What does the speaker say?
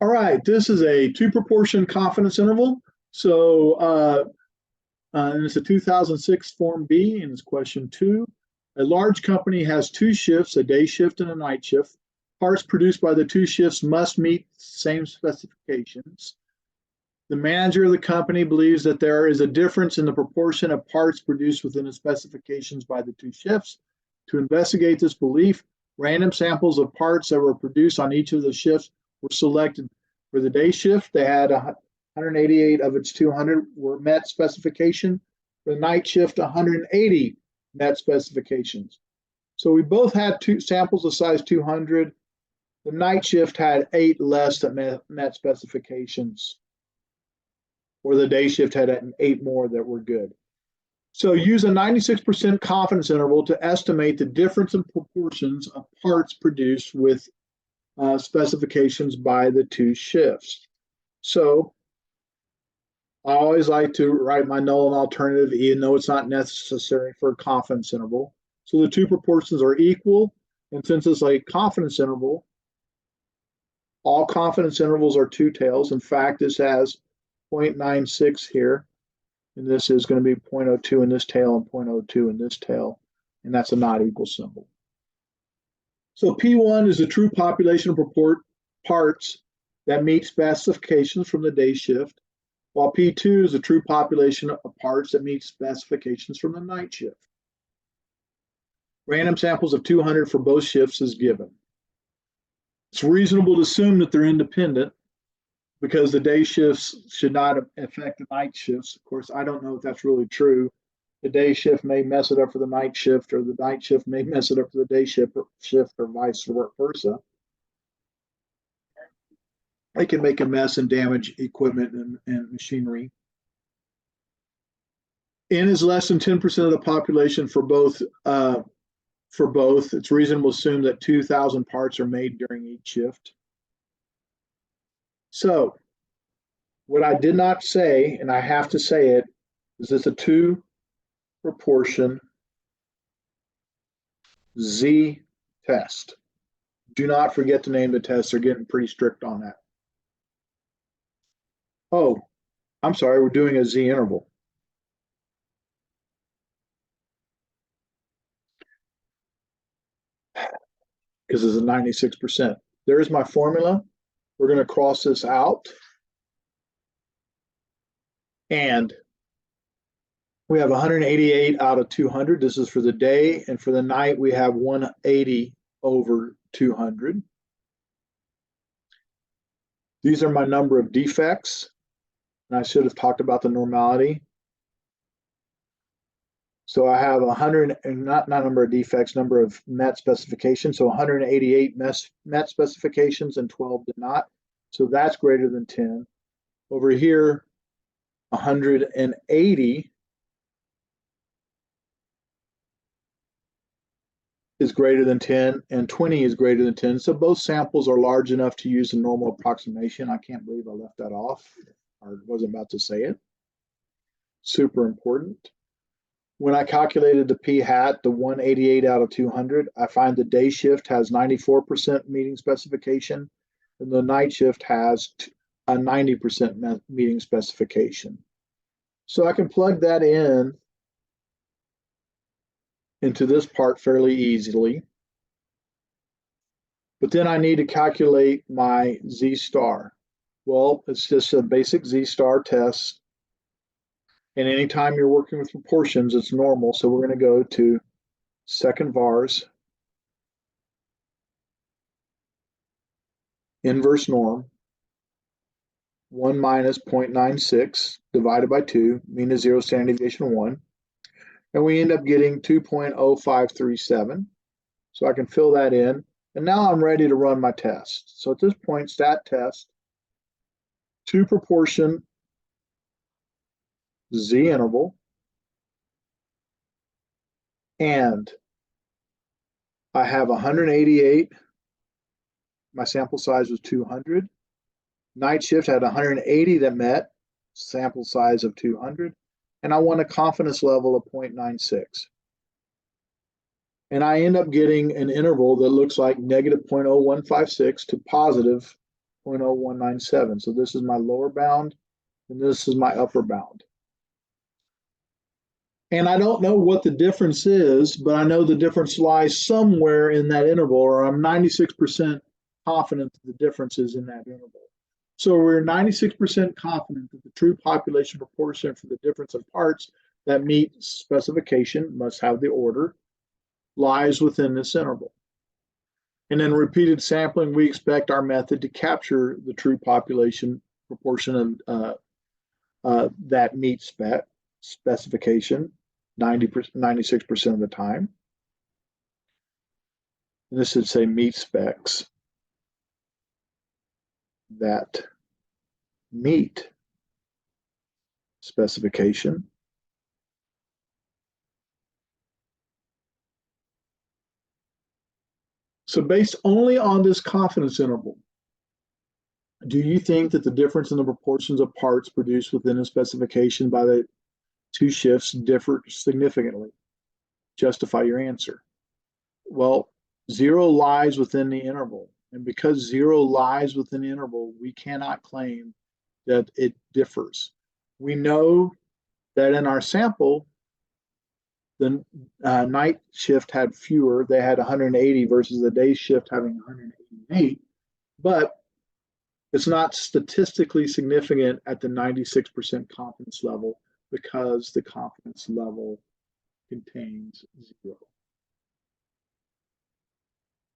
All right, this is a two-proportion confidence interval. And it's a 2006 Form B, and it's question 2. A large company has two shifts, a day shift and a night shift. Parts produced by the two shifts must meet same specifications. The manager of the company believes that there is a difference in the proportion of parts produced within the specifications by the two shifts. To investigate this belief, random samples of parts that were produced on each of the shifts were selected. For the day shift, they had 188 of its 200 were met specification. For the night shift, 180 met specifications. So we both had two samples of size 200. The night shift had 8 less that met specifications, or the day shift had 8 more that were good. So use a 96% confidence interval to estimate the difference in proportions of parts produced with specifications by the two shifts. So I always like to write my null and alternative, even though it's not necessary for a confidence interval. So the two proportions are equal, and since it's a confidence interval, all confidence intervals are two tails. In fact, this has 0.96 here, and this is going to be 0.02 in this tail and 0.02 in this tail, and that's a not equal symbol. So P1 is the true population of parts that meet specifications from the day shift, while P2 is the true population of parts that meet specifications from the night shift. Random samples of 200 for both shifts is given. It's reasonable to assume that they're independent because the day shifts should not affect the night shifts. Of course, I don't know if that's really true. The day shift may mess it up for the night shift, or the night shift may mess it up for the day shift, or vice versa. It can make a mess and damage equipment and machinery. N is less than 10% of the population for both. It's reasonable to assume that 2,000 parts are made during each shift. So what I did not say, and I have to say it, is it's a two-proportion Z test. Do not forget to name the test. They're getting pretty strict on that. Oh, I'm sorry, we're doing a Z interval. Because it's a 96%. There's my formula. We're going to cross this out. And we have 188 out of 200. This is for the day. And for the night, we have 180 over 200. These are my number of defects. And I should have talked about the normality. So I have 100, not number of defects, number of met specifications. So 188 met specifications and 12 did not. So that's greater than 10. Over here, 180 is greater than 10, and 20 is greater than 10. So both samples are large enough to use a normal approximation. I can't believe I left that off, or wasn't about to say it. Super important. When I calculated the P hat, the 188 out of 200, I find the day shift has 94% meeting specification, and the night shift has a 90% meeting specification. So I can plug that into this part fairly easily. But then I need to calculate my Z star. Well, it's just a basic Z star test. And anytime you're working with proportions, it's normal. So we're going to go to second vars, inverse norm, 1 minus 0.96 divided by 2, mean is 0, standard deviation 1. And we end up getting 2.0537. So I can fill that in. And now I'm ready to run my test. So at this point, stat test, two proportion Z interval, and I have 188. My sample size was 200. Night shift had 180 that met, sample size of 200, and I want a confidence level of 0.96. And I end up getting an interval that looks like negative 0.0156 to positive 0.0197. So this is my lower bound, and this is my upper bound. And I don't know what the difference is, but I know the difference lies somewhere in that interval, or I'm 96% confident that the difference is in that interval. So we're 96% confident that the true population proportion for the difference of parts that meet specification, must have the order, lies within this interval. And in repeated sampling, we expect our method to capture the true population proportion of that meets specification 96% of the time. And this should say meet specs that meet specification. So based only on this confidence interval, do you think that the difference in the proportions of parts produced within a specification by the two shifts differ significantly? Justify your answer. Well, 0 lies within the interval. And because 0 lies within the interval, we cannot claim that it differs. We know that in our sample, the night shift had fewer. They had 180 versus the day shift having 188. But it's not statistically significant at the 96% confidence level because the confidence level contains 0.